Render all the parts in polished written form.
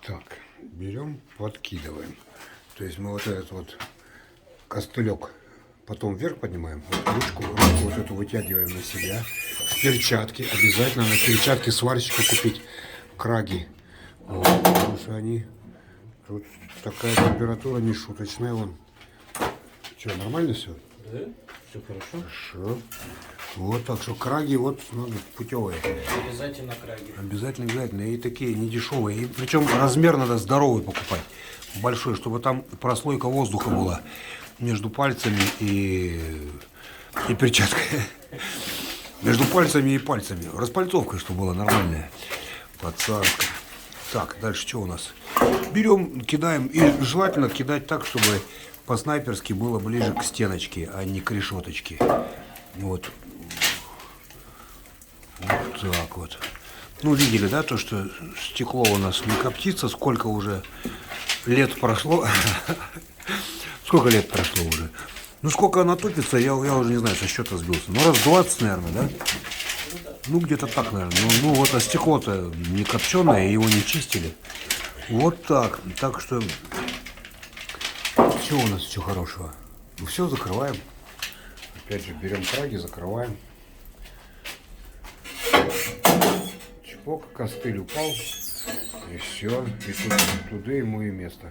Так, берем, подкидываем. То есть мы вот этот вот костылек потом вверх поднимаем, вот ручку вот эту вытягиваем на себя. В перчатки, обязательно на перчатки сварщика купить краги. Вот, потому что они, тут такая температура не шуточная. Вон. Что, нормально все? Да, все хорошо. Хорошо. Вот так что краги вот надо путевые. Обязательно краги. Обязательно. И такие не дешевые. И причем размер надо здоровый покупать. Большой, чтобы там прослойка воздуха была между пальцами и перчаткой. Между пальцами и пальцами. Распальцовка, чтобы была нормальная. Подсадка. Так, дальше что у нас? Берем, кидаем. И желательно кидать так, чтобы по-снайперски было ближе к стеночке, а не к решеточке. Вот. Вот так вот. Ну, видели, да, то, что стекло у нас не коптится, сколько уже лет прошло. Сколько лет прошло уже? Ну, сколько она тупится, я уже не знаю, со счета сбился. Ну, раз 20, наверное, да? Ну, где-то так, наверное. Ну, вот, а стекло-то не копченое, его не чистили. Вот так. Так что, все у нас все хорошего. Ну, все, закрываем. Опять же, берем краги, закрываем. Чпок, костыль упал. И все. И тут, туда ему и место.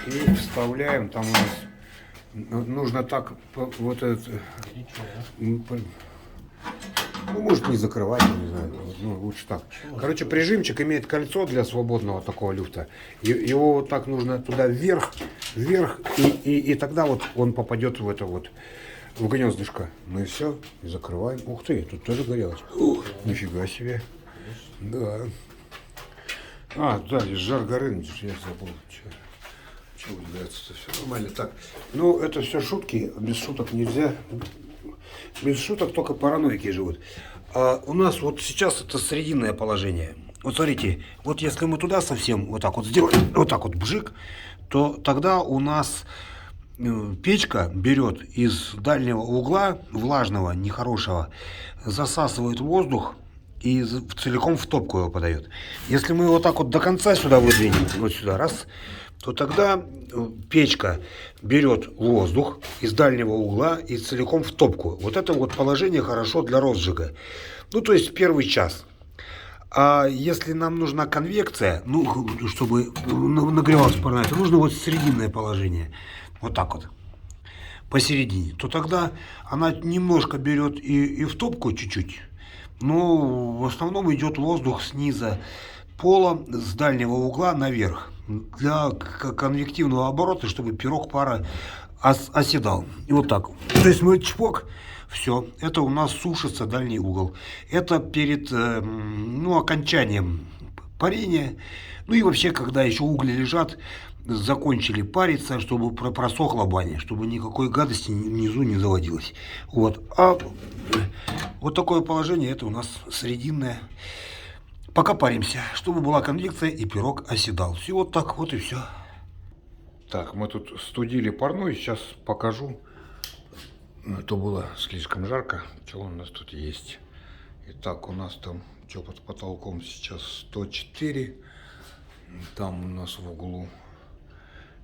И вставляем, там у нас нужно так вот этот, ну, может не закрывать, не знаю, ну, лучше так. Короче, прижимчик имеет кольцо для свободного такого люфта. Его вот так нужно туда вверх, и тогда вот он попадет в это вот, в гнездышко. Ну и все, и закрываем. Ух ты, тут тоже горелось. Ух, нифига себе. Да. А, да, здесь жар горы, я забыл. Что удивляется-то, все нормально. Так, ну это все шутки, без шуток нельзя. Без шуток только параноики живут. А у нас вот сейчас это срединное положение. Вот смотрите, вот если мы туда совсем вот так вот сделаем, вот так вот бжик, то тогда у нас печка берет из дальнего угла, влажного, нехорошего, засасывает воздух и целиком в топку его подает. Если мы его так вот до конца сюда выдвинем, вот сюда, раз, то тогда печка берет воздух из дальнего угла и целиком в топку. Вот это вот положение хорошо для розжига. Ну, то есть первый час. А если нам нужна конвекция, ну, чтобы нагревалась парная, то нужно вот срединное положение. Вот так вот. Посередине. То тогда она немножко берет и в топку чуть-чуть. Но в основном идет воздух снизу пола, с дальнего угла наверх. Для конвективного оборота, чтобы пирог пара оседал. И вот так. То есть мы чпок, все, это у нас сушится дальний угол. Это перед окончанием парения. Ну и вообще, когда еще угли лежат, закончили париться, чтобы просохла баня, чтобы никакой гадости внизу не заводилось. Вот. А вот такое положение, это у нас срединное. Пока паримся, чтобы была конвекция и пирог оседал. Все вот так вот и все. Так, мы тут студили парной, сейчас покажу. То было слишком жарко. Что у нас тут есть? Итак, у нас там, что под потолком сейчас 104. Там у нас в углу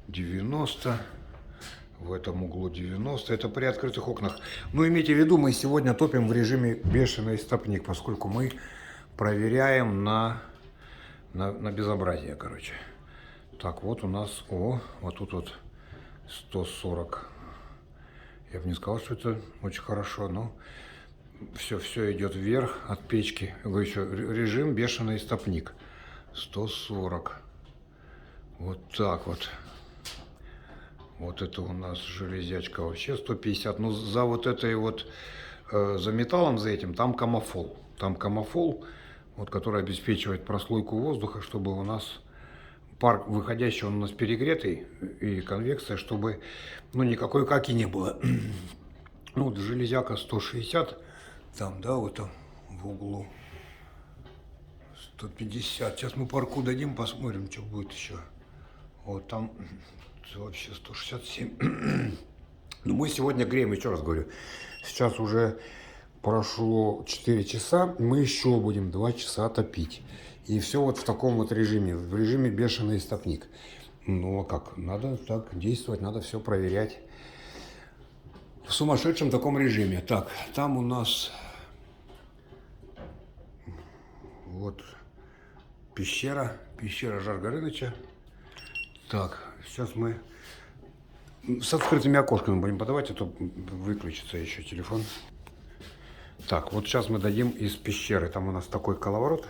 90. В этом углу 90. Это при открытых окнах. Но имейте в виду, мы сегодня топим в режиме бешеный стопник, поскольку мы проверяем на безобразие, короче. Так, вот у нас, вот тут вот 140. Я бы не сказал, что это очень хорошо, но все идет вверх от печки. Я говорю еще, режим бешеный стопник. 140. Вот так вот. Вот это у нас железячка вообще 150. Но за вот этой вот, за металлом, за этим, там камофол. Там камофол, вот, который обеспечивает прослойку воздуха, чтобы у нас пар выходящий, он у нас перегретый, и конвекция, чтобы, ну, никакой каки не было. Ну, вот железяка 160, там, да, вот там в углу 150. Сейчас мы парку дадим, посмотрим, что будет еще. Вот там вообще 167. Ну, мы сегодня греем, еще раз говорю, сейчас уже прошло 4 часа, мы еще будем 2 часа топить. И все вот в таком вот режиме, в режиме бешеный истопник. Ну а как, надо так действовать, надо все проверять. В сумасшедшем таком режиме. Так, там у нас вот пещера Жар Горыныча. Так, сейчас мы с открытыми окошками будем подавать, а то выключится еще телефон. Так, вот сейчас мы дадим из пещеры. Там у нас такой коловорот.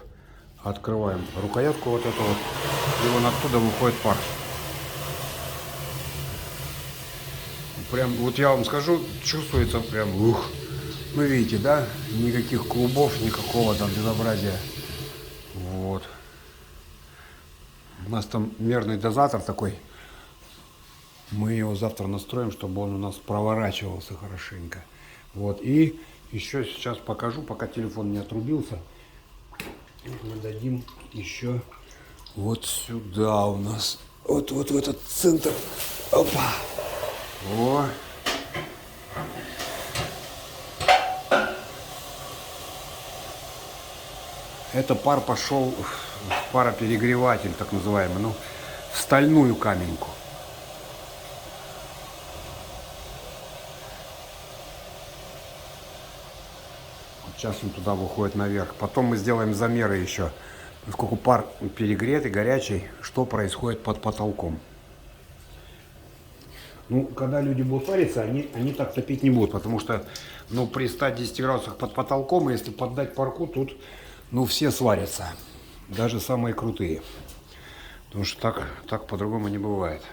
Открываем рукоятку вот эту вот, и вон оттуда выходит пар. Прям, вот я вам скажу, чувствуется прям, ух. Ну видите, да? Никаких клубов, никакого там безобразия. Вот. У нас там мерный дозатор такой. Мы его завтра настроим, чтобы он у нас проворачивался хорошенько. Вот. И еще сейчас покажу, пока телефон не отрубился. Мы дадим еще вот сюда у нас. Вот в этот центр. Опа. О. Это пар пошел в пароперегреватель, так называемый, ну, в стальную каменьку. Сейчас он туда выходит наверх. Потом мы сделаем замеры еще, поскольку пар перегретый, горячий, что происходит под потолком. Ну, когда люди будут париться, они так топить не будут, потому что, ну, при 110 градусах под потолком, если поддать парку, тут, ну, все сварятся, даже самые крутые. Потому что так по-другому не бывает.